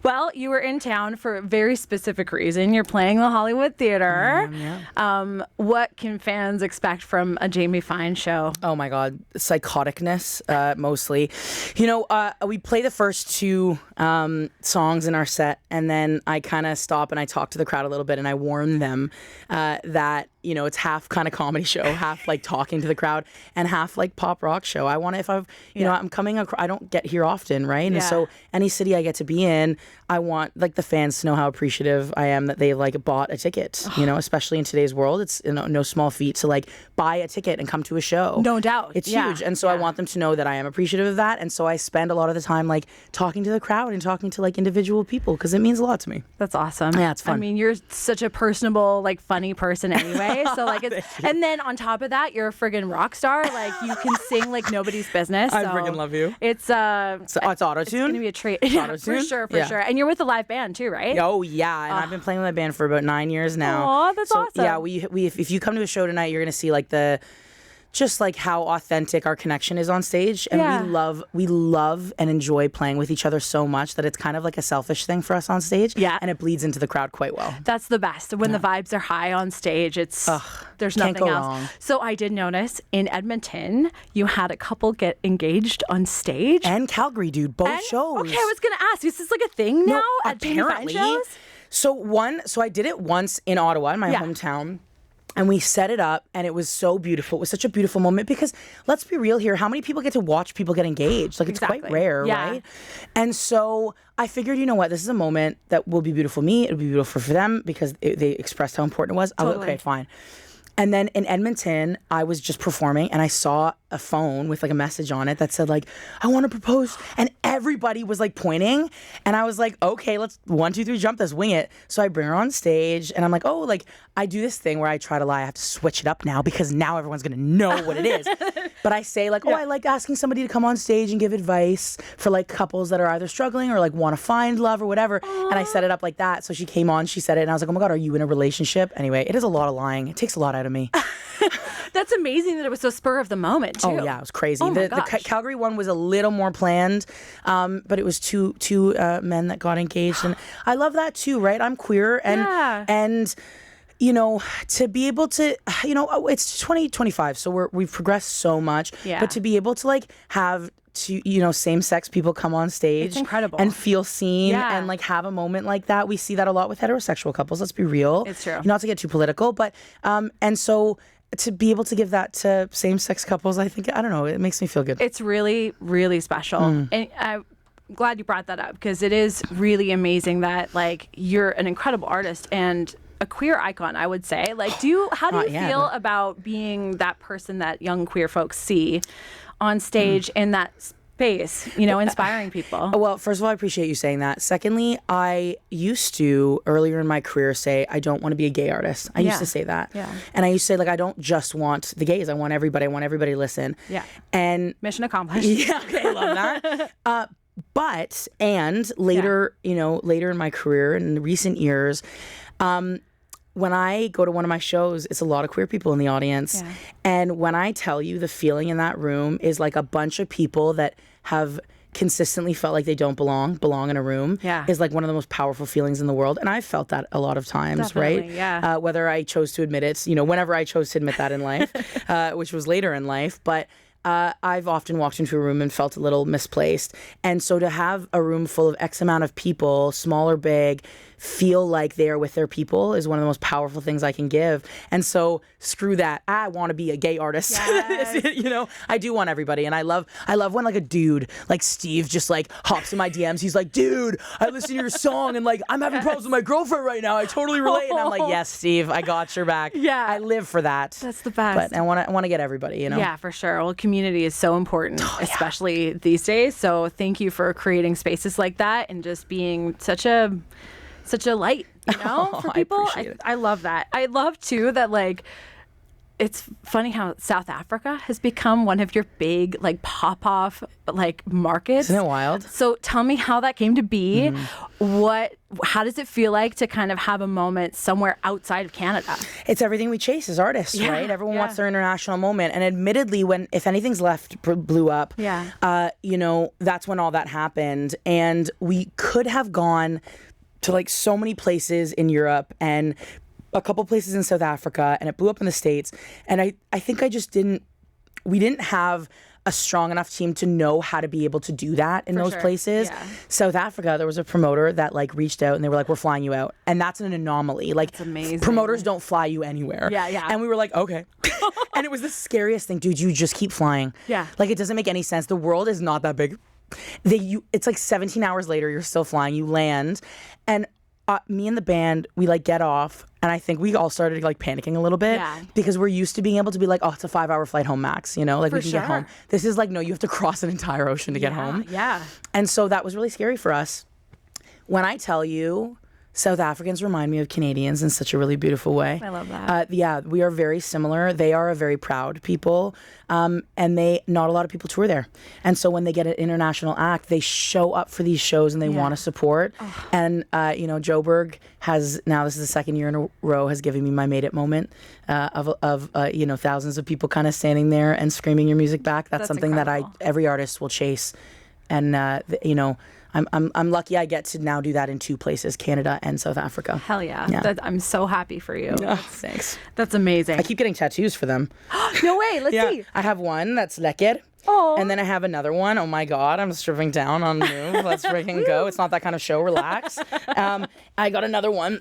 Well, you were in town for a very specific reason. You're playing the Hollywood Theater. What can fans expect from a Jamie Fine show? Oh my God, psychoticness, mostly. We play the first two songs in our set, and then I kind of stop and I talk to the crowd a little bit, and I warn them that it's half kind of comedy show, half like talking to the crowd, and half like pop rock show. I want to, if I've, I'm coming across, I don't get here often, right? And so any city I get to be in, I want like the fans to know how appreciative I am that they like bought a ticket, especially in today's world. It's no small feat to like buy a ticket and come to a show. No doubt. It's huge. And so I want them to know that I am appreciative of that. And so I spend a lot of the time like talking to the crowd and talking to like individual people because it means a lot to me. That's awesome. Yeah, it's fun. I mean, you're such a personable, like funny person anyway. So like and then on top of that, you're a friggin' rock star. Like you can sing like nobody's business. I friggin' love you. It's auto-tune. It's gonna be a treat. Yeah, for sure. And you're with a live band too, right? Oh yeah, and I've been playing with my band for about 9 years now. Oh, that's awesome. Yeah, we if you come to a show tonight, you're gonna see like just like how authentic our connection is on stage, and we love and enjoy playing with each other so much that it's kind of like a selfish thing for us on stage. Yeah, and it bleeds into the crowd quite well. That's the best when the vibes are high on stage. It's there's nothing go else. Wrong. So I did notice in Edmonton you had a couple get engaged on stage, and Calgary, dude, both shows. Okay, I was gonna ask, is this like a thing now at apparently? Jamie Fine shows? So I did it once in Ottawa, in my hometown. And we set it up, and it was so beautiful. It was such a beautiful moment because, let's be real here, how many people get to watch people get engaged? Like, it's quite rare, right? And so I figured, you know what, this is a moment that will be beautiful for me. It'll be beautiful for them because they expressed how important it was. Totally. Okay, fine. And then in Edmonton, I was just performing, and I saw a phone with like a message on it that said like, I want to propose. And everybody was like pointing, and I was like, okay, let's 1, 2, 3, jump this, wing it. So I bring her on stage, and I'm like, oh, like I do this thing where I try to lie. I have to switch it up now because now everyone's going to know what it is. But I say like, I like asking somebody to come on stage and give advice for like couples that are either struggling or like want to find love or whatever. Aww. And I set it up like that. So she came on, she said it, and I was like, oh my God, are you in a relationship? Anyway, it is a lot of lying. It takes a lot out of me. That's amazing that it was so spur of the moment too. Oh yeah, it was crazy. Oh the Calgary one was a little more planned, but it was two men that got engaged, and I love that too, right? I'm queer, and to be able to, it's 2025, so we've progressed so much, but to be able to like have same-sex people come on stage, it's incredible, and feel seen, and like have a moment like that. We see that a lot with heterosexual couples. Let's be real. It's true. Not to get too political, but and so to be able to give that to same-sex couples, I think, I don't know, it makes me feel good. It's really, really special. And I'm glad you brought that up because it is really amazing that like you're an incredible artist and a queer icon, I would say. Like, how do you feel about being that person that young queer folks see on stage in that space, inspiring people? Well, first of all, I appreciate you saying that. Secondly, I used to, earlier in my career, say, I don't want to be a gay artist. I used to say that. Yeah. And I used to say, like, I don't just want the gays. I want everybody. I want everybody to listen. Yeah. And mission accomplished. Yeah, okay, I love that. But later, later in my career, in the recent years, when I go to one of my shows, it's a lot of queer people in the audience. Yeah. And when I tell you the feeling in that room is like a bunch of people that have consistently felt like they don't belong in a room is like one of the most powerful feelings in the world. And I've felt that a lot of times, definitely, right? Yeah. Whether I chose to admit it, whenever I chose to admit that in life, which was later in life. But I've often walked into a room and felt a little misplaced. And so to have a room full of X amount of people, small or big, feel like they're with their people is one of the most powerful things I can give. And so screw that. I want to be a gay artist. Yes. I do want everybody. And I love when like a dude like Steve just like hops in my DMs. He's like, dude, I listen to your song and like I'm having problems with my girlfriend right now. I totally relate. And I'm like, yes, Steve, I got your back. Yeah. I live for that. That's the best. But I want to get everybody, Yeah, for sure. Well, community is so important, especially these days. So thank you for creating spaces like that and just being such a light, for people. I appreciate it. I love that. I love too that like it's funny how South Africa has become one of your big like pop-off like markets. Isn't it wild? So tell me how that came to be. How does it feel like to kind of have a moment somewhere outside of Canada? It's everything we chase as artists, right? Everyone wants their international moment. And admittedly, if anything's left blew up, that's when all that happened. And we could have gone to like so many places in Europe and a couple places in South Africa, and it blew up in the States. And I think we didn't have a strong enough team to know how to be able to do that in those places. Yeah. South Africa, there was a promoter that like reached out and they were like, we're flying you out. And that's an anomaly. Like, that's amazing. Promoters don't fly you anywhere. Yeah. And we were like, okay. And it was the scariest thing, dude. You just keep flying. Yeah. Like, it doesn't make any sense. The world is not that big. It's like 17 hours later, you're still flying. You land, and me and the band, we like get off, and I think we all started like panicking a little bit because we're used to being able to be like, oh, it's a 5-hour flight home max, like we can get home. This is like, no, you have to cross an entire ocean to get home. Yeah. And so that was really scary for us. When I tell you, South Africans remind me of Canadians in such a really beautiful way. I love that. We are very similar. They are a very proud people, and not a lot of people tour there. And so when they get an international act, they show up for these shows and they want to support. Oh. And Joburg has now, this is the second year in a row, has given me my made it moment of thousands of people kind of standing there and screaming your music back. That's something incredible. That every artist will chase, and I'm lucky I get to now do that in 2 places, Canada and South Africa. Hell yeah. I'm so happy for you. Oh, thanks. That's amazing. I keep getting tattoos for them. No way. Let's see. I have one that's lekker. Oh. And then I have another one. Oh my God, I'm stripping down on move. Let's freaking go. It's not that kind of show. Relax. I got another one.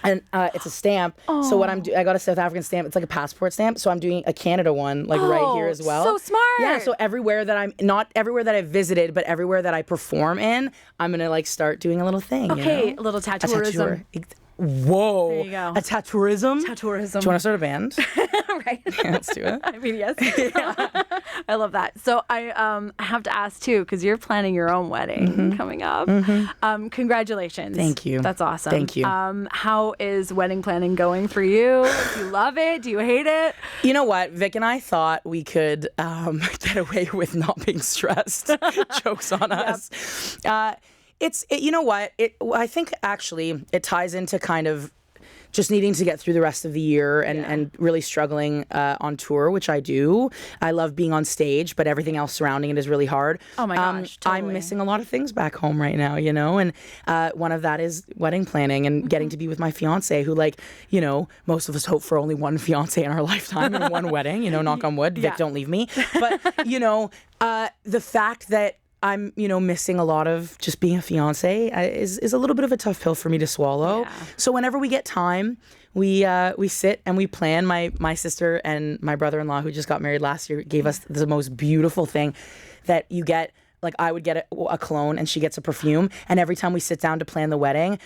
And it's a stamp. Oh. So what I got a South African stamp. It's like a passport stamp. So I'm doing a Canada one, like right here as well. So smart. Yeah. So everywhere that not everywhere that I've visited, but everywhere that I perform in, I'm gonna like start doing a little thing. Okay, a little tattooism. Whoa. There you go. A tattooism? Tattooism. Do you want to start a band? Right. Yeah, let's do it. I mean, yes. I love that. So I have to ask too, because you're planning your own wedding coming up. Congratulations. Thank you. That's awesome. Thank you. How is wedding planning going for you? Do you love it? Do you hate it? You know what? Vic and I thought we could get away with not being stressed. Jokes on us. You know what? I think actually it ties into kind of just needing to get through the rest of the year and really struggling on tour, which I do. I love being on stage, but everything else surrounding it is really hard. Oh my gosh, totally. I'm missing a lot of things back home right now, and one of that is wedding planning and getting to be with my fiancé, who most of us hope for only one fiancé in our lifetime and one wedding, knock on wood. Vic, don't leave me. But, the fact that I'm, missing a lot of just being a fiance is a little bit of a tough pill for me to swallow. Yeah. So whenever we get time, we sit and we plan. My sister and my brother-in-law, who just got married last year, gave us the most beautiful thing that you get. Like, I would get a cologne and she gets a perfume, and every time we sit down to plan the wedding,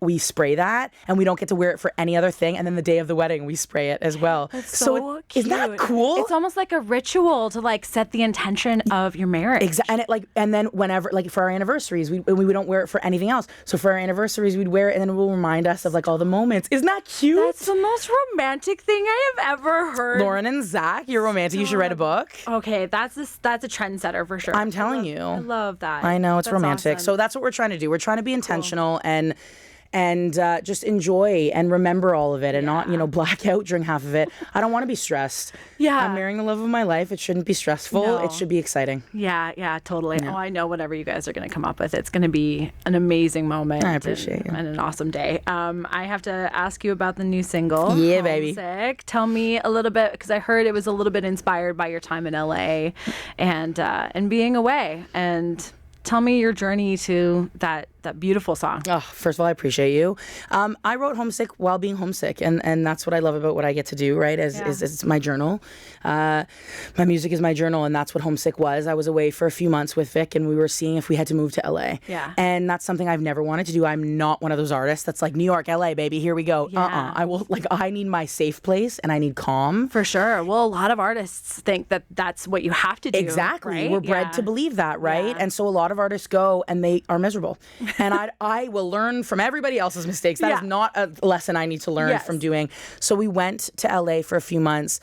we spray that, and we don't get to wear it for any other thing, and then the day of the wedding we spray it as well. That's so cute. Isn't that cool? It's almost like a ritual to like set the intention of your marriage. Exactly. And then whenever, like, for our anniversaries, we don't wear it for anything else. So for our anniversaries, we'd wear it, and then it will remind us of like all the moments. Isn't that cute? That's the most romantic thing I have ever heard. Lauren and Zach, you're romantic. You should write a book. Okay, that's a trendsetter for sure. I'm telling you. I love that. I know, it's That's romantic. awesome. So that's what we're trying to do. We're trying to be intentional and just enjoy and remember all of it and not, black out during half of it. I don't want to be stressed. Yeah. I'm marrying the love of my life. It shouldn't be stressful. No. It should be exciting. Yeah, totally. Yeah. Oh, I know whatever you guys are going to come up with. It's going to be an amazing moment. I appreciate you. And an awesome day. I have to ask you about the new single. Yeah, baby. Homesick. Tell me a little bit, because I heard it was a little bit inspired by your time in LA and being away. And tell me your journey to that beautiful song. Oh, first of all, I appreciate you. I wrote Homesick while being homesick, and that's what I love about what I get to do, right? Is it's my journal. My music is my journal, and that's what Homesick was. I was away for a few months with Vic, and we were seeing if we had to move to LA. Yeah. And that's something I've never wanted to do. I'm not one of those artists that's like, New York, LA, baby, here we go. Yeah. I need my safe place, and I need calm. For sure. Well, a lot of artists think that that's what you have to do. Exactly. Right? We're bred to believe that, right? Yeah. And so a lot lot of artists go and they are miserable. And I will learn from everybody else's mistakes. That is not a lesson I need to learn from doing. So we went to LA for a few months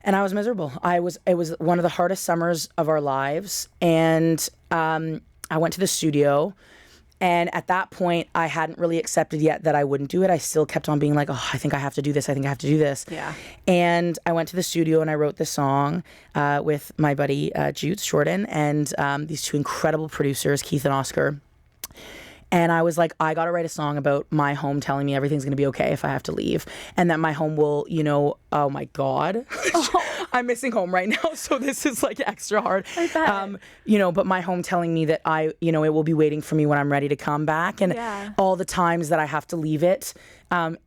and I was miserable. It was one of the hardest summers of our lives. And I went to the studio. And at that point, I hadn't really accepted yet that I wouldn't do it. I still kept on being like, oh, I think I have to do this. I think I have to do this. Yeah. And I went to the studio and I wrote this song with my buddy Jutes Jordan and these two incredible producers, Keith and Oscar. And I was like, I got to write a song about my home telling me everything's going to be okay if I have to leave. And that my home will, oh my God. I'm missing home right now. So this is like extra hard. I bet. But my home telling me that it will be waiting for me when I'm ready to come back. And all the times that I have to leave it,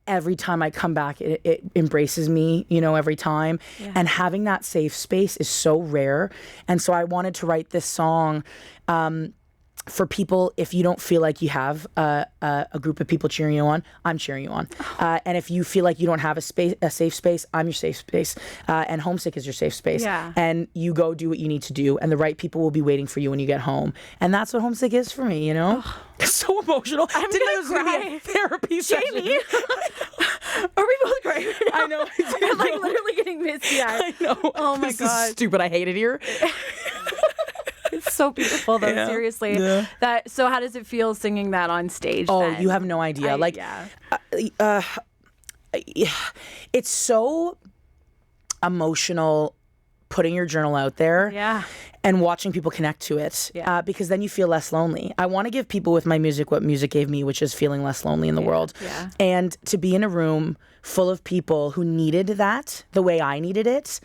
every time I come back, it embraces me, every time. Yeah. And having that safe space is so rare. And so I wanted to write this song for people, if you don't feel like you have a group of people cheering you on, I'm cheering you on. And if you feel like you don't have a safe space, I'm your safe space. And Homesick is your safe space. Yeah. And you go do what you need to do, and the right people will be waiting for you when you get home. And that's what Homesick is for me, It's so emotional. I'm gonna cry. Therapy session. Jamie, are we both crying right now? I know. I'm like literally getting misty-eyed. I know. Oh my this God. is stupid. I hate it here. It's so beautiful, though. Yeah. Seriously. Yeah. So how does it feel singing that on stage? Oh, then? you have no idea. It's so emotional putting your journal out there. Yeah. And watching people connect to it. Yeah. Because then you feel less lonely. I want to give people with my music what music gave me, which is feeling less lonely in the world. Yeah. And to be in a room full of people who needed that the way I needed it.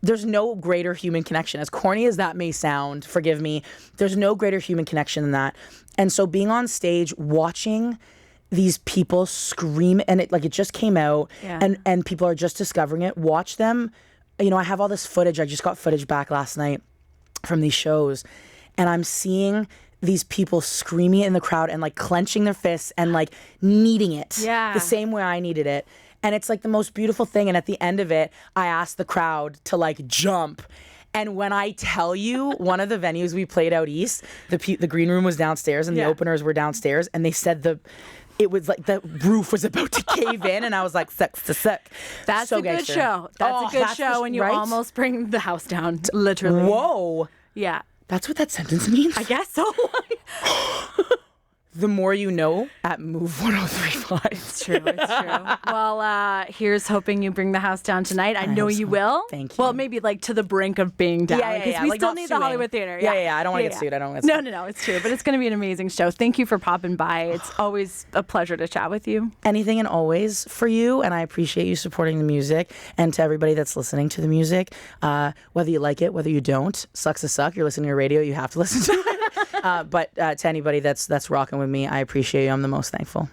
There's no greater human connection. As corny as that may sound, forgive me, there's no greater human connection than that. And so being on stage, watching these people scream, and it just came out, and people are just discovering it. Watch them. I have all this footage. I just got footage back last night from these shows, and I'm seeing these people screaming in the crowd and clenching their fists and needing it the same way I needed it. And it's the most beautiful thing. And at the end of it, I asked the crowd to jump. And when I tell you, one of the venues we played out east, the green room was downstairs and the openers were downstairs. And they said it was the roof was about to cave in. And I was like, suck. That's so a good show. That's a good show. And you almost bring the house down, literally. Whoa. Yeah. That's what that sentence means? I guess so. The more you know at Move 1035. It's true. Well, here's hoping you bring the house down tonight. I know you will. Thank you. Well, maybe to the brink of being down. Yeah. We still need the Hollywood Theater. Yeah. I don't want to get sued. I don't want to get sued. No. It's true. But it's going to be an amazing show. Thank you for popping by. It's always a pleasure to chat with you. Anything and always for you. And I appreciate you supporting the music. And to everybody that's listening to the music, whether you like it, whether you don't, sucks to suck. You're listening to your radio. You have to listen to it. But to anybody that's rocking with me, I appreciate you. I'm the most thankful.